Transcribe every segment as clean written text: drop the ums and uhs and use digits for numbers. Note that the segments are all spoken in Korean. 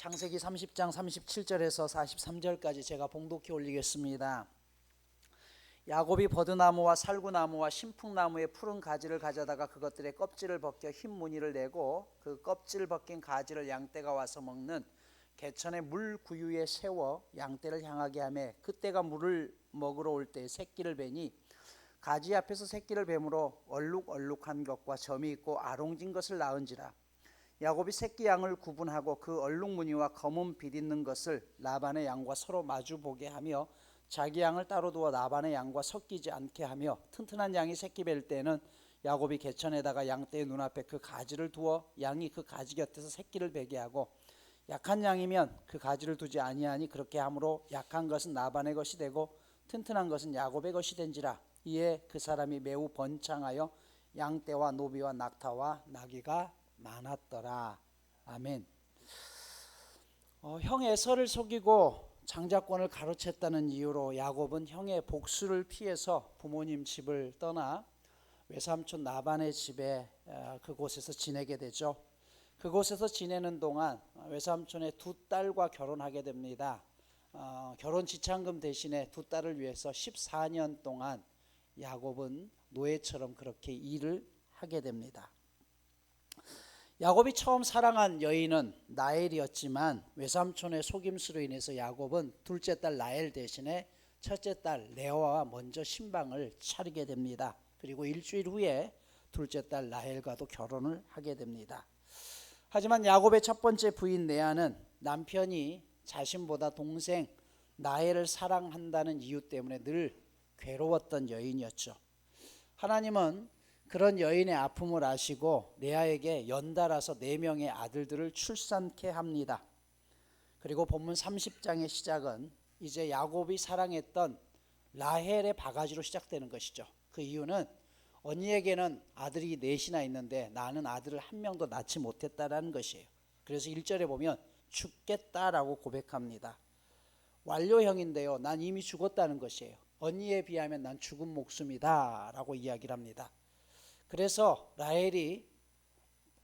창세기 30장 37절에서 43절까지 제가 봉독해 올리겠습니다. 야곱이 버드나무와 살구나무와 신풍나무의 푸른 가지를 가져다가 그것들의 껍질을 벗겨 흰 무늬를 내고 그 껍질 벗긴 가지를 양떼가 와서 먹는 개천의 물 구유에 세워 양떼를 향하게 하며 그때가 물을 먹으러 올 때 새끼를 베니 가지 앞에서 새끼를 뱀으로 얼룩얼룩한 것과 점이 있고 아롱진 것을 낳은지라. 야곱이 새끼 양을 구분하고 그 얼룩무늬와 검은 빛 있는 것을 라반의 양과 서로 마주 보게 하며 자기 양을 따로 두어 라반의 양과 섞이지 않게 하며 튼튼한 양이 새끼 뵐 때는 야곱이 개천에다가 양떼의 눈앞에 그 가지를 두어 양이 그 가지 곁에서 새끼를 베게 하고 약한 양이면 그 가지를 두지 아니하니 그렇게 함으로 약한 것은 라반의 것이 되고 튼튼한 것은 야곱의 것이 된지라. 이에 그 사람이 매우 번창하여 양떼와 노비와 낙타와 나귀가 많았더라. 아멘. 형 에서를 속이고 장자권을 가로챘다는 이유로 야곱은 형의 복수를 피해서 부모님 집을 떠나 외삼촌 라반의 집에 그곳에서 지내게 되죠. 그곳에서 지내는 동안 외삼촌의 두 딸과 결혼하게 됩니다. 결혼 지참금 대신에 두 딸을 위해서 14년 동안 야곱은 노예처럼 그렇게 일을 하게 됩니다. 야곱이 처음 사랑한 여인은 라헬이었지만 외삼촌의 속임수로 인해서 야곱은 둘째 딸 라헬 대신에 첫째 딸 레아와 먼저 신방을 차리게 됩니다. 그리고 일주일 후에 둘째 딸 라헬과도 결혼을 하게 됩니다. 하지만 야곱의 첫 번째 부인 레아는 남편이 자신보다 동생 라헬을 사랑한다는 이유 때문에 늘 괴로웠던 여인이었죠. 하나님은 그런 여인의 아픔을 아시고 레아에게 연달아서 4명의 아들들을 출산케 합니다. 그리고 본문 30장의 시작은 이제 야곱이 사랑했던 라헬의 바가지로 시작되는 것이죠. 그 이유는 언니에게는 아들이 4이나 있는데 나는 아들을 한 명도 낳지 못했다라는 것이에요. 그래서 1절에 보면 죽겠다라고 고백합니다. 완료형인데요, 난 이미 죽었다는 것이에요. 언니에 비하면 난 죽은 목숨이다 라고 이야기를 합니다. 그래서 라헬이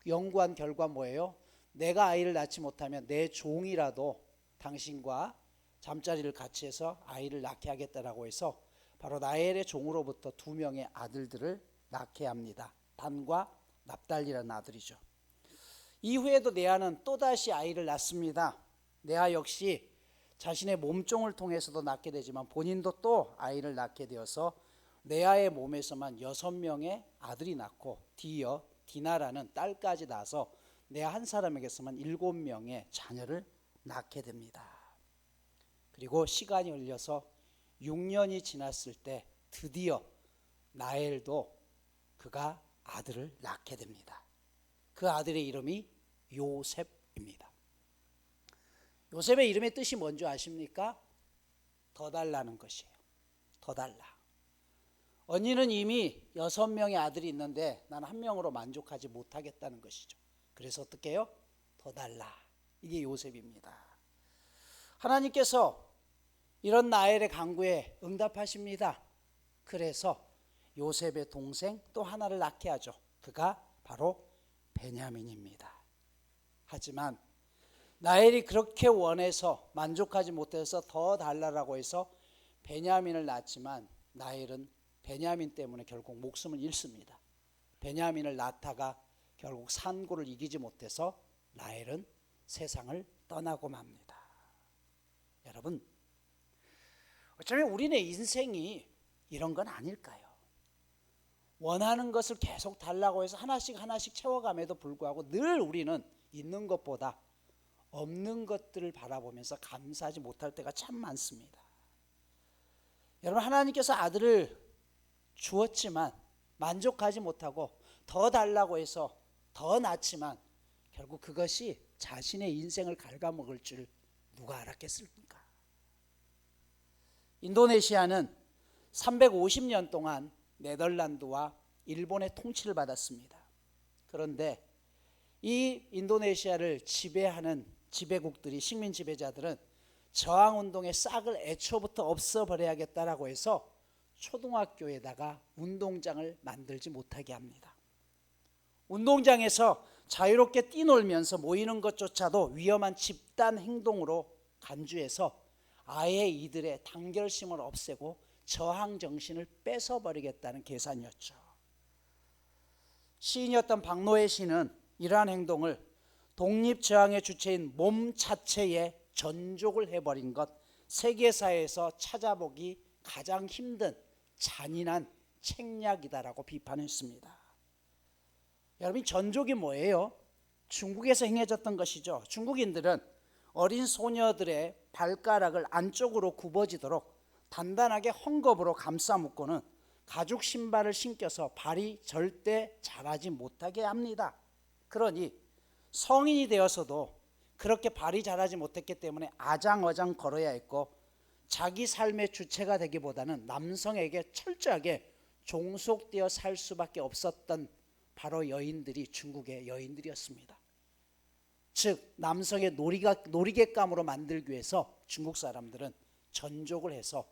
연구한 결과 뭐예요? 내가 아이를 낳지 못하면 내 종이라도 당신과 잠자리를 같이 해서 아이를 낳게 하겠다라고 해서 바로 라헬의 종으로부터 2명의 아들들을 낳게 합니다. 단과 납달리라는 아들이죠. 이후에도 레아는 또다시 아이를 낳습니다. 레아 역시 자신의 몸종을 통해서도 낳게 되지만 본인도 또 아이를 낳게 되어서 레아의 몸에서만 6명의 아들이 낳고 뒤이어 디나라는 딸까지 낳아서 레아 한 사람에게서만 7명의 자녀를 낳게 됩니다. 그리고 시간이 흘려서 6년이 지났을 때 드디어 라헬도 그가 아들을 낳게 됩니다. 그 아들의 이름이 요셉입니다. 요셉의 이름의 뜻이 뭔지 아십니까? 더 달라는 것이에요. 더 달라. 언니는 이미 6명의 아들이 있는데 나는 1명으로 만족하지 못하겠다는 것이죠. 그래서 어떻게 해요? 더 달라. 이게 요셉입니다. 하나님께서 이런 라헬의 간구에 응답하십니다. 그래서 요셉의 동생 또 하나를 낳게 하죠. 그가 바로 베냐민입니다. 하지만 라헬이 그렇게 원해서 만족하지 못해서 더 달라라고 해서 베냐민을 낳지만 라헬은 베냐민 때문에 결국 목숨을 잃습니다. 베냐민을 낳다가 결국 산고를 이기지 못해서 라헬은 세상을 떠나고 맙니다. 여러분, 어쩌면 우리네 인생이 이런 건 아닐까요? 원하는 것을 계속 달라고 해서 하나씩 채워감에도 불구하고 늘 우리는 있는 것보다 없는 것들을 바라보면서 감사하지 못할 때가 참 많습니다. 여러분, 하나님께서 아들을 주었지만 만족하지 못하고 더 달라고 해서 더 낳지만 결국 그것이 자신의 인생을 갉아먹을 줄 누가 알았겠습니까? 인도네시아는 350년 동안 네덜란드와 일본의 통치를 받았습니다. 그런데 이 인도네시아를 지배하는 지배국들이, 식민 지배자들은 저항운동의 싹을 애초부터 없애버려야겠다라고 해서 초등학교에다가 운동장을 만들지 못하게 합니다. 운동장에서 자유롭게 뛰놀면서 모이는 것조차도 위험한 집단 행동으로 간주해서 아예 이들의 단결심을 없애고 저항 정신을 뺏어버리겠다는 계산이었죠. 시인이었던 박노해 시인은 이러한 행동을 독립저항의 주체인 몸 자체에 전족을 해버린 것, 세계사회에서 찾아보기 가장 힘든 잔인한 책략이다라고 비판했습니다. 여러분, 전족이 뭐예요? 중국에서 행해졌던 것이죠. 중국인들은 어린 소녀들의 발가락을 안쪽으로 굽어지도록 단단하게 헝겊으로 감싸 묶고는 가죽 신발을 신겨서 발이 절대 자라지 못하게 합니다. 그러니 성인이 되어서도 그렇게 발이 자라지 못했기 때문에 아장아장 걸어야 했고, 자기 삶의 주체가 되기보다는 남성에게 철저하게 종속되어 살 수밖에 없었던 바로 여인들이 중국의 여인들이었습니다. 즉 남성의 놀이객감으로 만들기 위해서 중국 사람들은 전족을 해서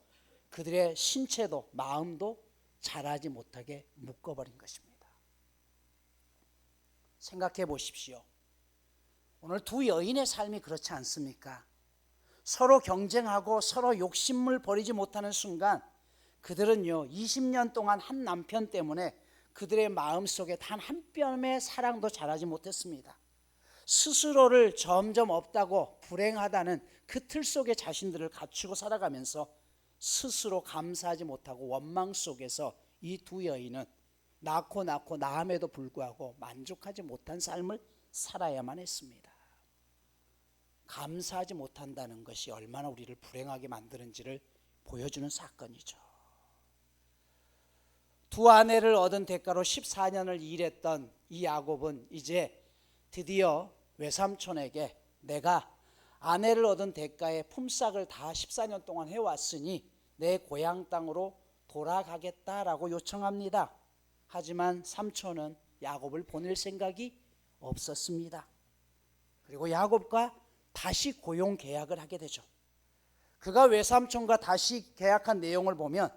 그들의 신체도 마음도 자라지 못하게 묶어버린 것입니다. 생각해 보십시오. 오늘 두 여인의 삶이 그렇지 않습니까? 서로 경쟁하고 서로 욕심을 버리지 못하는 순간 그들은요 20년 동안 한 남편 때문에 그들의 마음속에 단 한 뼘의 사랑도 자라지 못했습니다. 스스로를 점점 없다고 불행하다는 그 틀 속에 자신들을 갖추고 살아가면서 스스로 감사하지 못하고 원망 속에서 이 두 여인은 낳고 낳음에도 불구하고 만족하지 못한 삶을 살아야만 했습니다. 감사하지 못한다는 것이 얼마나 우리를 불행하게 만드는지를 보여주는 사건이죠. 두 아내를 얻은 대가로 14년을 일했던 이 야곱은 이제 드디어 외삼촌에게 내가 아내를 얻은 대가에 품삯을 다 14년 동안 해왔으니 내 고향 땅으로 돌아가겠다라고 요청합니다. 하지만 삼촌은 야곱을 보낼 생각이 없었습니다. 그리고 야곱과 다시 고용 계약을 하게 되죠. 그가 외삼촌과 다시 계약한 내용을 보면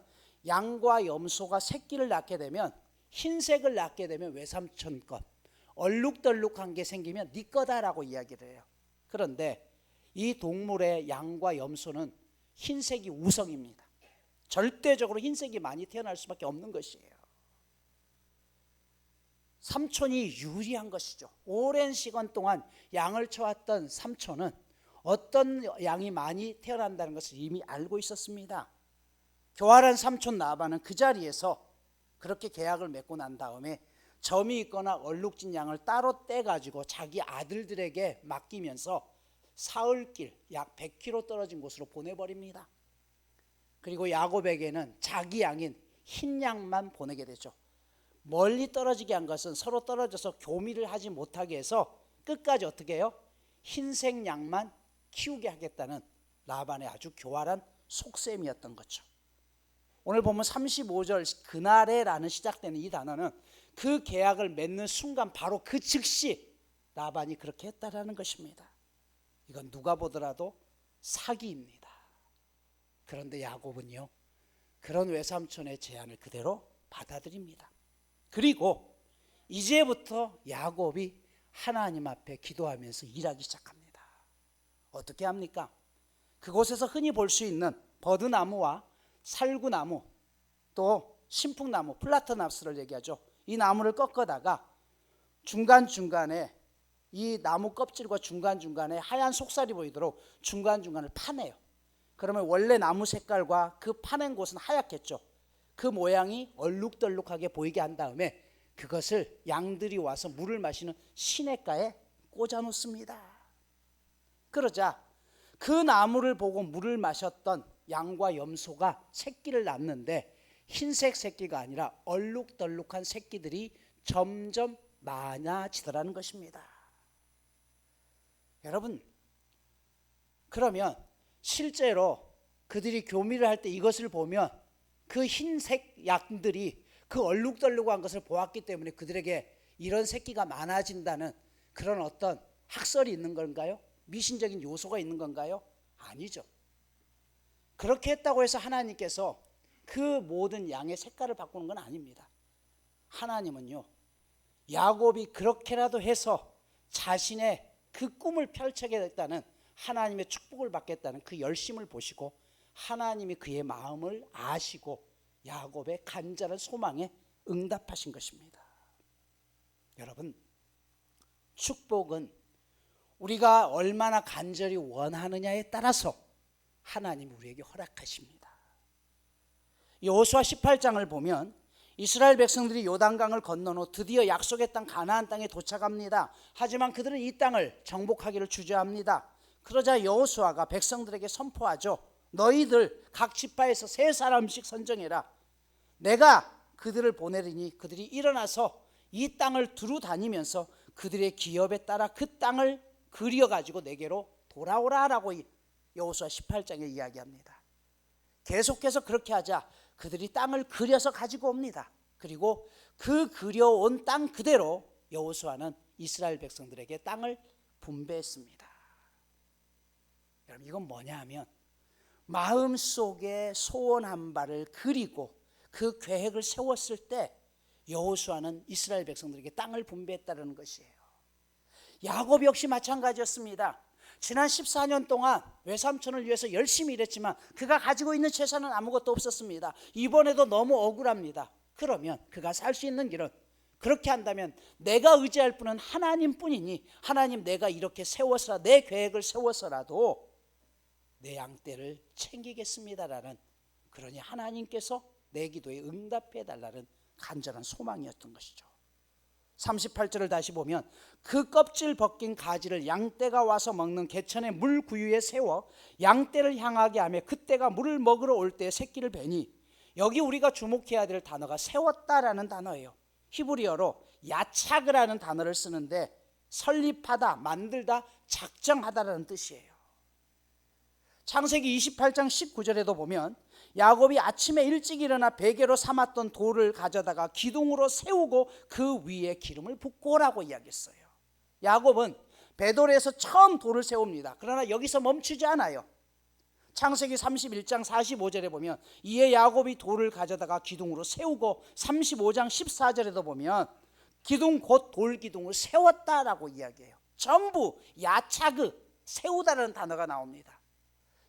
양과 염소가 새끼를 낳게 되면, 흰색을 낳게 되면 외삼촌 것, 얼룩덜룩한 게 생기면 네 거다라고 이야기를 해요. 그런데 이 동물의 양과 염소는 흰색이 우성입니다. 절대적으로 흰색이 많이 태어날 수밖에 없는 것이에요. 삼촌이 유리한 것이죠. 오랜 시간 동안 양을 쳐왔던 삼촌은 어떤 양이 많이 태어난다는 것을 이미 알고 있었습니다. 교활한 삼촌 라반은 그 자리에서 그렇게 계약을 맺고 난 다음에 점이 있거나 얼룩진 양을 따로 떼가지고 자기 아들들에게 맡기면서 사흘길 약 100km 떨어진 곳으로 보내버립니다. 그리고 야곱에게는 자기 양인 흰 양만 보내게 되죠. 멀리 떨어지게 한 것은 서로 떨어져서 교미를 하지 못하게 해서 끝까지 어떻게 해요? 흰색 양만 키우게 하겠다는 라반의 아주 교활한 속셈이었던 거죠. 오늘 보면 35절 그날에라는 시작되는 이 단어는 그 계약을 맺는 순간 바로 그 즉시 라반이 그렇게 했다라는 것입니다. 이건 누가 보더라도 사기입니다. 그런데 야곱은요 그런 외삼촌의 제안을 그대로 받아들입니다. 그리고 이제부터 야곱이 하나님 앞에 기도하면서 일하기 시작합니다. 어떻게 합니까? 그곳에서 흔히 볼 수 있는 버드나무와 살구나무, 또 신풍나무, 플라터납스를 얘기하죠. 이 나무를 꺾어다가 중간중간에 이 나무 껍질과 중간중간에 하얀 속살이 보이도록 중간중간을 파내요. 그러면 원래 나무 색깔과 그 파낸 곳은 하얗겠죠. 그 모양이 얼룩덜룩하게 보이게 한 다음에 그것을 양들이 와서 물을 마시는 시냇가에 꽂아 놓습니다. 그러자 그 나무를 보고 물을 마셨던 양과 염소가 새끼를 낳는데 흰색 새끼가 아니라 얼룩덜룩한 새끼들이 점점 많아지더라는 것입니다. 여러분, 그러면 실제로 그들이 교미를 할 때 이것을 보면 그 흰색 양들이 그 얼룩덜룩한 것을 보았기 때문에 그들에게 이런 새끼가 많아진다는 그런 어떤 학설이 있는 건가요? 미신적인 요소가 있는 건가요? 아니죠. 그렇게 했다고 해서 하나님께서 그 모든 양의 색깔을 바꾸는 건 아닙니다. 하나님은요 야곱이 그렇게라도 해서 자신의 그 꿈을 펼쳐야겠다는 하나님의 축복을 받겠다는 그 열심을 보시고 하나님이 그의 마음을 아시고 야곱의 간절한 소망에 응답하신 것입니다. 여러분, 축복은 우리가 얼마나 간절히 원하느냐에 따라서 하나님이 우리에게 허락하십니다. 여호수아 18장을 보면 이스라엘 백성들이 요단강을 건넌 후 드디어 약속의 땅 가나안 땅에 도착합니다. 하지만 그들은 이 땅을 정복하기를 주저합니다. 그러자 여호수아가 백성들에게 선포하죠. 너희들 각 지파에서 3사람씩 선정해라. 내가 그들을 보내리니 그들이 일어나서 이 땅을 두루 다니면서 그들의 기업에 따라 그 땅을 그려가지고 내게로 돌아오라라고 여호수아 18장에 이야기합니다. 계속해서 그렇게 하자 그들이 땅을 그려서 가지고 옵니다. 그리고 그 그려온 땅 그대로 여호수아는 이스라엘 백성들에게 땅을 분배했습니다. 여러분, 이건 뭐냐 하면 마음속에 소원 한 바를 그리고 그 계획을 세웠을 때 여호수아는 이스라엘 백성들에게 땅을 분배했다는 것이에요. 야곱 역시 마찬가지였습니다. 지난 14년 동안 외삼촌을 위해서 열심히 일했지만 그가 가지고 있는 재산은 아무것도 없었습니다. 이번에도 너무 억울합니다. 그러면 그가 살 수 있는 길은, 그렇게 한다면 내가 의지할 분은 하나님뿐이니 하나님, 내가 이렇게 세워서 내 계획을 세워서라도 내 양떼를 챙기겠습니다라는, 그러니 하나님께서 내 기도에 응답해 달라는 간절한 소망이었던 것이죠. 38절을 다시 보면 그 껍질 벗긴 가지를 양떼가 와서 먹는 개천의 물 구유에 세워 양떼를 향하게 하며 그떼가 물을 먹으러 올 때 새끼를 베니, 여기 우리가 주목해야 될 단어가 세웠다라는 단어예요. 히브리어로 야차그라는 단어를 쓰는데 설립하다, 만들다, 작정하다라는 뜻이에요. 창세기 28장 19절에도 보면 야곱이 아침에 일찍 일어나 베개로 삼았던 돌을 가져다가 기둥으로 세우고 그 위에 기름을 붓고 오라고 이야기했어요. 야곱은 베돌에서 처음 돌을 세웁니다. 그러나 여기서 멈추지 않아요. 창세기 31장 45절에 보면 이에 야곱이 돌을 가져다가 기둥으로 세우고, 35장 14절에도 보면 기둥 곧 돌기둥을 세웠다라고 이야기해요. 전부 야차그, 세우다라는 단어가 나옵니다.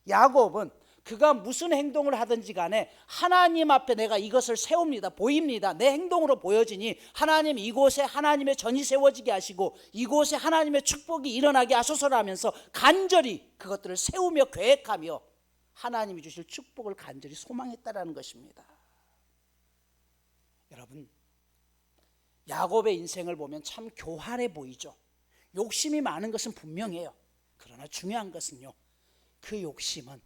야곱은 그가 무슨 행동을 하든지 간에 하나님 앞에 내가 이것을 세웁니다. 보입니다. 내 행동으로 보여지니 하나님, 이곳에 하나님의 전이 세워지게 하시고 이곳에 하나님의 축복이 일어나게 하소서라면서 간절히 그것들을 세우며 계획하며 하나님이 주실 축복을 간절히 소망했다라는 것입니다. 여러분, 야곱의 인생을 보면 참 교활해 보이죠. 욕심이 많은 것은 분명해요. 그러나 중요한 것은요, 그 욕심은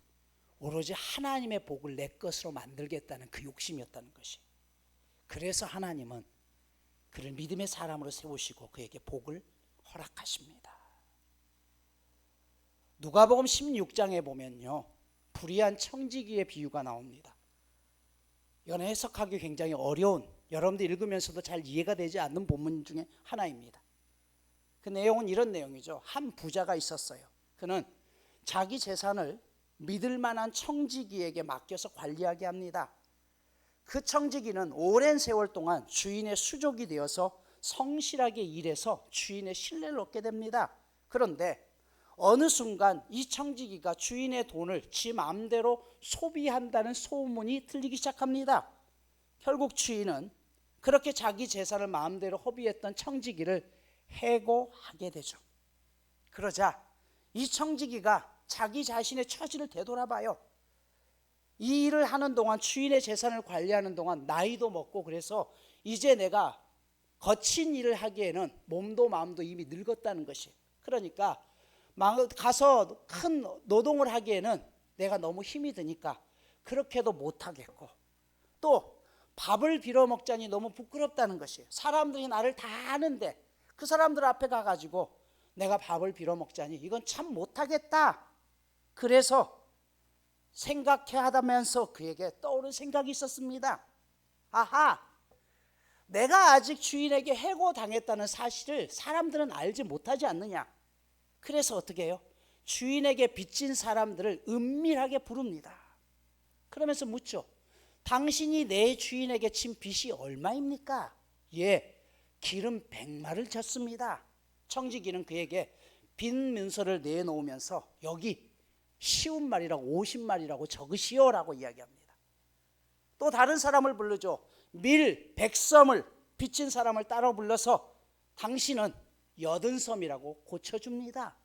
오로지 하나님의 복을 내 것으로 만들겠다는 그 욕심이었다는 것이. 그래서 하나님은 그를 믿음의 사람으로 세우시고 그에게 복을 허락하십니다. 누가복음 16장에 보면요, 불의한 청지기의 비유가 나옵니다. 이건 해석하기 굉장히 어려운, 여러분들 읽으면서도 잘 이해가 되지 않는 본문 중에 하나입니다. 그 내용은 이런 내용이죠. 한 부자가 있었어요. 그는 자기 재산을 믿을 만한 청지기에게 맡겨서 관리하게 합니다. 그 청지기는 오랜 세월 동안 주인의 수족이 되어서 성실하게 일해서 주인의 신뢰를 얻게 됩니다. 그런데 어느 순간 이 청지기가 주인의 돈을 지 마음대로 소비한다는 소문이 들리기 시작합니다. 결국 주인은 그렇게 자기 재산을 마음대로 허비했던 청지기를 해고하게 되죠. 그러자 이 청지기가 자기 자신의 처지를 되돌아봐요. 이 일을 하는 동안, 주인의 재산을 관리하는 동안 나이도 먹고 그래서 이제 내가 거친 일을 하기에는 몸도 마음도 이미 늙었다는 것이, 그러니까 가서 큰 노동을 하기에는 내가 너무 힘이 드니까 그렇게도 못하겠고, 또 밥을 빌어먹자니 너무 부끄럽다는 것이에요. 사람들이 나를 다 아는데 그 사람들 앞에 가가지고 내가 밥을 빌어먹자니 이건 참 못하겠다. 그래서 생각해 하다면서 그에게 떠오른 생각이 있었습니다. 아하, 내가 아직 주인에게 해고당했다는 사실을 사람들은 알지 못하지 않느냐. 그래서 어떻게 해요? 주인에게 빚진 사람들을 은밀하게 부릅니다. 그러면서 묻죠. 당신이 내 주인에게 진 빚이 얼마입니까? 예, 기름 100마를 졌습니다. 청지기는 그에게 빈 문서를 내놓으면서 여기 쉬운 말이라고 50말이라고 적으시오라고 이야기합니다. 또 다른 사람을 불러줘. 밀 100섬을 빚진 사람을 따로 불러서 당신은 80섬이라고 고쳐줍니다.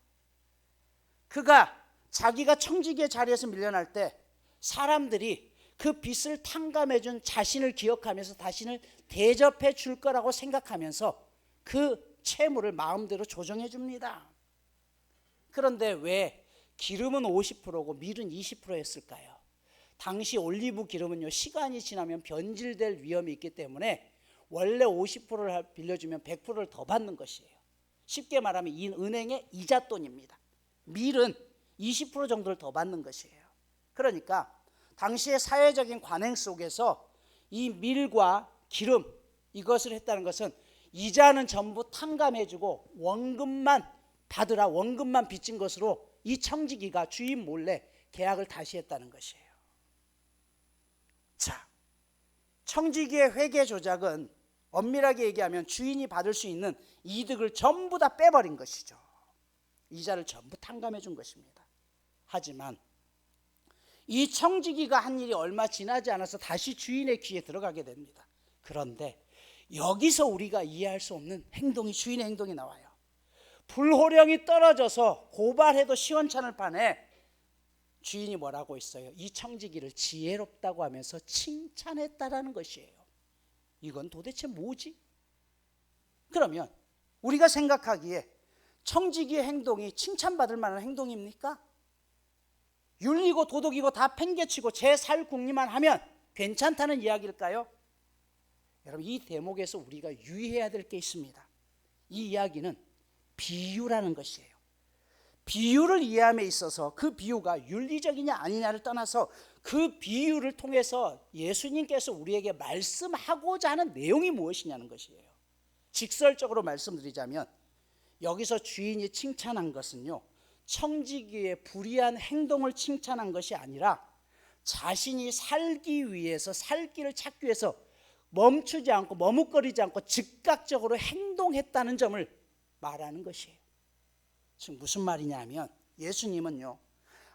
그가 자기가 청지기의 자리에서 밀려날 때 사람들이 그 빚을 탕감해준 자신을 기억하면서 자신을 대접해 줄 거라고 생각하면서 그 채무를 마음대로 조정해 줍니다. 그런데 왜 기름은 50%고 밀은 20%였을까요? 당시 올리브 기름은요, 시간이 지나면 변질될 위험이 있기 때문에 원래 50%를 빌려주면 100%를 더 받는 것이에요. 쉽게 말하면 이 은행의 이자돈입니다. 밀은 20% 정도를 더 받는 것이에요. 그러니까 당시의 사회적인 관행 속에서 이 밀과 기름, 이것을 했다는 것은 이자는 전부 탕감해주고 원금만 받으라, 원금만 빚진 것으로 이 청지기가 주인 몰래 계약을 다시 했다는 것이에요. 자, 청지기의 회계 조작은 엄밀하게 얘기하면 주인이 받을 수 있는 이득을 전부 다 빼버린 것이죠. 이자를 전부 탕감해 준 것입니다. 하지만 이 청지기가 한 일이 얼마 지나지 않아서 다시 주인의 귀에 들어가게 됩니다. 그런데 여기서 우리가 이해할 수 없는 행동이, 주인의 행동이 나와요. 불호령이 떨어져서 고발해도 시원찮을 판에 주인이 뭐라고 했어요? 이 청지기를 지혜롭다고 하면서 칭찬했다라는 것이에요. 이건 도대체 뭐지? 그러면 우리가 생각하기에 청지기의 행동이 칭찬받을 만한 행동입니까? 윤리고 도덕이고 다 팽개치고 제 살 궁리만 하면 괜찮다는 이야기일까요? 여러분, 이 대목에서 우리가 유의해야 될 게 있습니다. 이 이야기는 비유라는 것이에요. 비유를 이해함에 있어서 그 비유가 윤리적이냐 아니냐를 떠나서 그 비유를 통해서 예수님께서 우리에게 말씀하고자 하는 내용이 무엇이냐는 것이에요. 직설적으로 말씀드리자면 여기서 주인이 칭찬한 것은요, 청지기의 불의한 행동을 칭찬한 것이 아니라 자신이 살기 위해서, 살 길을 찾기 위해서 멈추지 않고 머뭇거리지 않고 즉각적으로 행동했다는 점을 말하는 것이에요. 지금 무슨 말이냐면 예수님은요,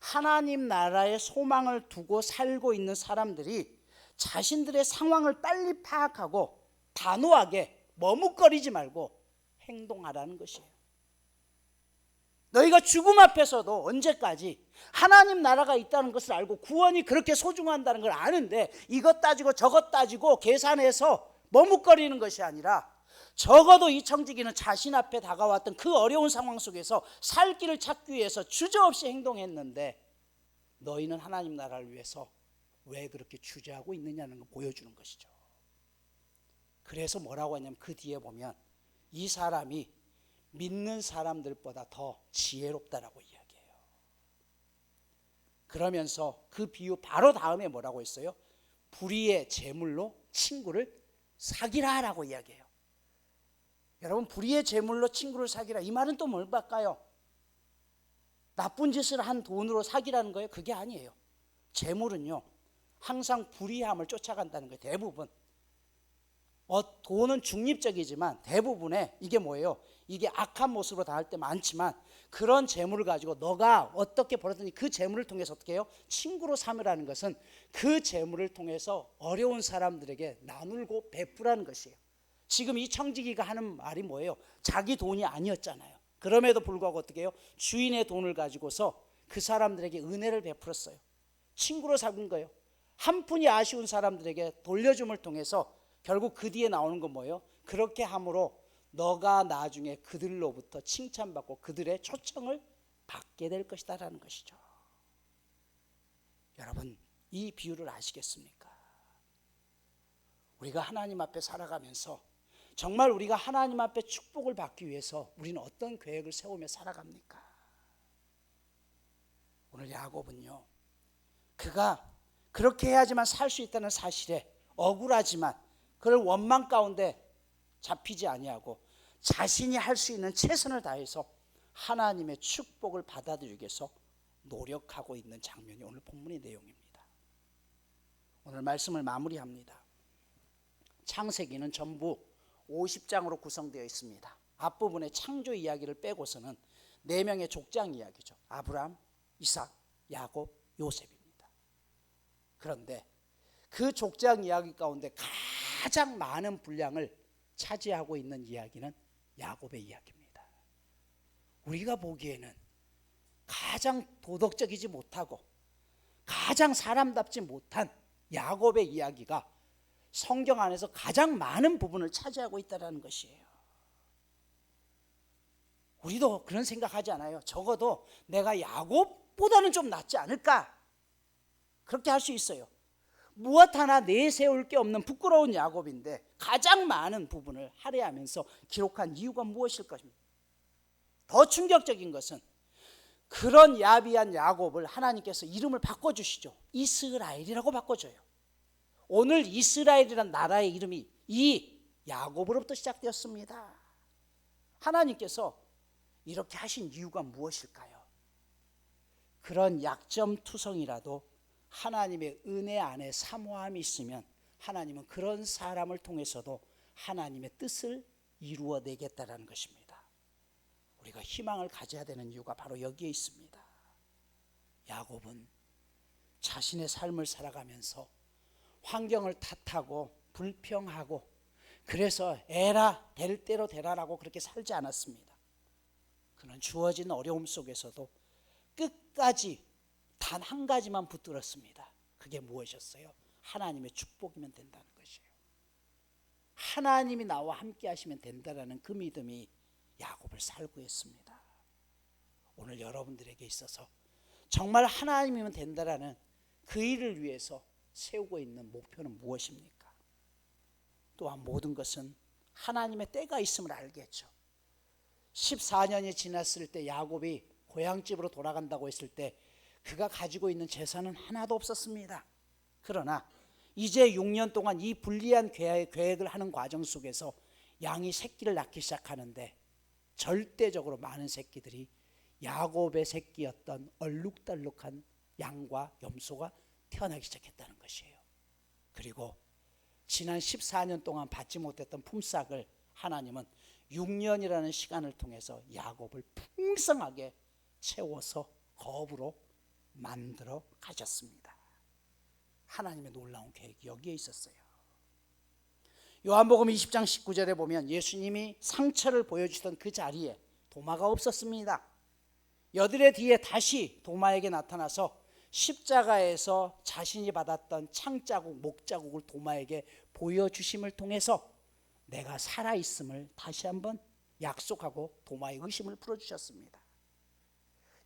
하나님 나라의 소망을 두고 살고 있는 사람들이 자신들의 상황을 빨리 파악하고 단호하게 머뭇거리지 말고 행동하라는 것이에요. 너희가 죽음 앞에서도 언제까지 하나님 나라가 있다는 것을 알고 구원이 그렇게 소중한다는 걸 아는데 이것 따지고 저것 따지고 계산해서 머뭇거리는 것이 아니라, 적어도 이 청지기는 자신 앞에 다가왔던 그 어려운 상황 속에서 살 길을 찾기 위해서 주저없이 행동했는데 너희는 하나님 나라를 위해서 왜 그렇게 주저하고 있느냐는 걸 보여주는 것이죠. 그래서 뭐라고 하냐면 그 뒤에 보면 이 사람이 믿는 사람들보다 더 지혜롭다라고 이야기해요. 그러면서 그 비유 바로 다음에 뭐라고 했어요? 불의의 제물로 친구를 사귀라라고 이야기해요. 여러분, 불의의 제물로 친구를 사귀라, 이 말은 또 뭘까요? 나쁜 짓을 한 돈으로 사귀라는 거예요? 그게 아니에요. 제물은요, 항상 불의함을 쫓아간다는 거예요. 대부분 돈은 중립적이지만 대부분의 이게 뭐예요? 이게 악한 모습으로 당할 때 많지만 그런 재물을 가지고 너가 어떻게 벌었더니 그 재물을 통해서 어떻게 해요? 친구로 삼으라는 것은 그 재물을 통해서 어려운 사람들에게 나누고 베푸라는 것이에요. 지금 이 청지기가 하는 말이 뭐예요? 자기 돈이 아니었잖아요. 그럼에도 불구하고 어떻게 해요? 주인의 돈을 가지고서 그 사람들에게 은혜를 베풀었어요. 친구로 삼은 거예요. 한 푼이 아쉬운 사람들에게 돌려줌을 통해서 결국 그 뒤에 나오는 건 뭐예요? 그렇게 함으로 너가 나중에 그들로부터 칭찬받고 그들의 초청을 받게 될 것이다라는 것이죠. 여러분, 이 비유를 아시겠습니까? 우리가 하나님 앞에 살아가면서 정말 우리가 하나님 앞에 축복을 받기 위해서 우리는 어떤 계획을 세우며 살아갑니까? 오늘 야곱은요, 그가 그렇게 해야지만 살 수 있다는 사실에 억울하지만 그걸 원망 가운데 잡히지 아니하고 자신이 할 수 있는 최선을 다해서 하나님의 축복을 받아들이기 위해서 노력하고 있는 장면이 오늘 본문의 내용입니다. 오늘 말씀을 마무리합니다. 창세기는 전부 50장으로 구성되어 있습니다. 앞부분의 창조 이야기를 빼고서는 4명의 족장 이야기죠. 아브라함, 이삭, 야곱, 요셉입니다. 그런데 그 족장 이야기 가운데 가장 많은 분량을 차지하고 있는 이야기는 야곱의 이야기입니다. 우리가 보기에는 가장 도덕적이지 못하고 가장 사람답지 못한 야곱의 이야기가 성경 안에서 가장 많은 부분을 차지하고 있다는 것이에요. 우리도 그런 생각하지 않아요? 적어도 내가 야곱보다는 좀 낫지 않을까? 그렇게 할 수 있어요. 무엇 하나 내세울 게 없는 부끄러운 야곱인데 가장 많은 부분을 할애하면서 기록한 이유가 무엇일 것입니까? 더 충격적인 것은 그런 야비한 야곱을 하나님께서 이름을 바꿔주시죠. 이스라엘이라고 바꿔줘요. 오늘 이스라엘이라는 나라의 이름이 이 야곱으로부터 시작되었습니다. 하나님께서 이렇게 하신 이유가 무엇일까요? 그런 약점투성이라도 하나님의 은혜 안에 사모함이 있으면 하나님은 그런 사람을 통해서도 하나님의 뜻을 이루어내겠다는 것입니다. 우리가 희망을 가져야 되는 이유가 바로 여기에 있습니다. 야곱은 자신의 삶을 살아가면서 환경을 탓하고 불평하고 그래서 에라 될 대로 되라라고 그렇게 살지 않았습니다. 그는 주어진 어려움 속에서도 끝까지 단 한 가지만 붙들었습니다. 그게 무엇이었어요? 하나님의 축복이면 된다는 것이에요. 하나님이 나와 함께 하시면 된다는 그 믿음이 야곱을 살고 있습니다. 오늘 여러분들에게 있어서 정말 하나님이면 된다라는 그 일을 위해서 세우고 있는 목표는 무엇입니까? 또한 모든 것은 하나님의 때가 있음을 알겠죠. 14년이 지났을 때 야곱이 고향집으로 돌아간다고 했을 때 그가 가지고 있는 재산은 하나도 없었습니다. 그러나 이제 6년 동안 이 불리한 계획을 하는 과정 속에서 양이 새끼를 낳기 시작하는데 절대적으로 많은 새끼들이 야곱의 새끼였던 얼룩덜룩한 양과 염소가 태어나기 시작했다는 것이에요. 그리고 지난 14년 동안 받지 못했던 품삯을 하나님은 6년이라는 시간을 통해서 야곱을 풍성하게 채워서 거부로 만들어 가셨습니다. 하나님의 놀라운 계획이 여기에 있었어요. 요한복음 20장 19절에 보면 예수님이 상처를 보여주던 그 자리에 도마가 없었습니다. 여드레 뒤에 다시 도마에게 나타나서 십자가에서 자신이 받았던 창자국, 목자국을 도마에게 보여주심을 통해서 내가 살아있음을 다시 한번 약속하고 도마의 의심을 풀어주셨습니다.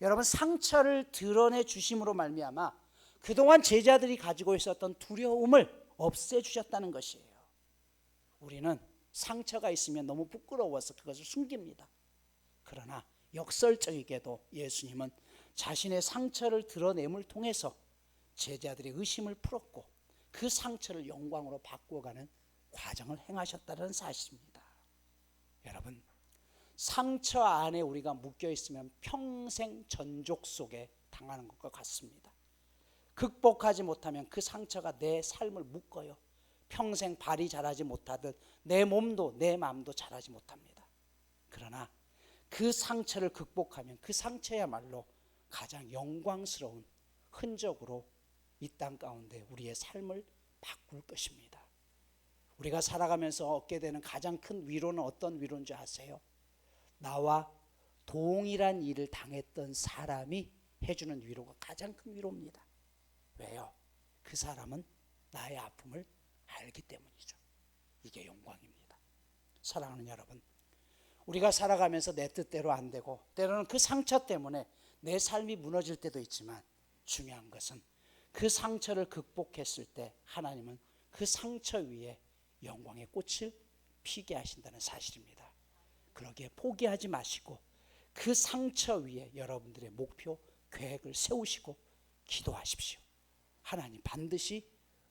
여러분, 상처를 드러내 주심으로 말미암아 그동안 제자들이 가지고 있었던 두려움을 없애주셨다는 것이에요. 우리는 상처가 있으면 너무 부끄러워서 그것을 숨깁니다. 그러나 역설적이게도 예수님은 자신의 상처를 드러냄을 통해서 제자들의 의심을 풀었고 그 상처를 영광으로 바꾸어가는 과정을 행하셨다는 사실입니다. 여러분, 상처 안에 우리가 묶여 있으면 평생 전족 속에 당하는 것과 같습니다. 극복하지 못하면 그 상처가 내 삶을 묶어요. 평생 발이 자라지 못하듯 내 몸도 내 마음도 자라지 못합니다. 그러나 그 상처를 극복하면 그 상처야말로 가장 영광스러운 흔적으로 이 땅 가운데 우리의 삶을 바꿀 것입니다. 우리가 살아가면서 얻게 되는 가장 큰 위로는 어떤 위로인 줄 아세요? 나와 동일한 일을 당했던 사람이 해주는 위로가 가장 큰 위로입니다. 왜요? 그 사람은 나의 아픔을 알기 때문이죠. 이게 영광입니다. 사랑하는 여러분, 우리가 살아가면서 내 뜻대로 안 되고 때로는 그 상처 때문에 내 삶이 무너질 때도 있지만 중요한 것은 그 상처를 극복했을 때 하나님은 그 상처 위에 영광의 꽃을 피게 하신다는 사실입니다. 그러기에 포기하지 마시고 그 상처 위에 여러분들의 목표, 계획을 세우시고 기도하십시오. 하나님 반드시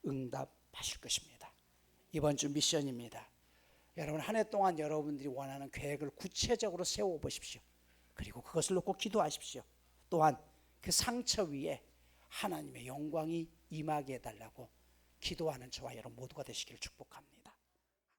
응답하실 것입니다. 이번 주 미션입니다. 여러분, 한 해 동안 여러분들이 원하는 계획을 구체적으로 세워보십시오. 그리고 그것을 놓고 기도하십시오. 또한 그 상처 위에 하나님의 영광이 임하게 해달라고 기도하는 저와 여러분 모두가 되시기를 축복합니다.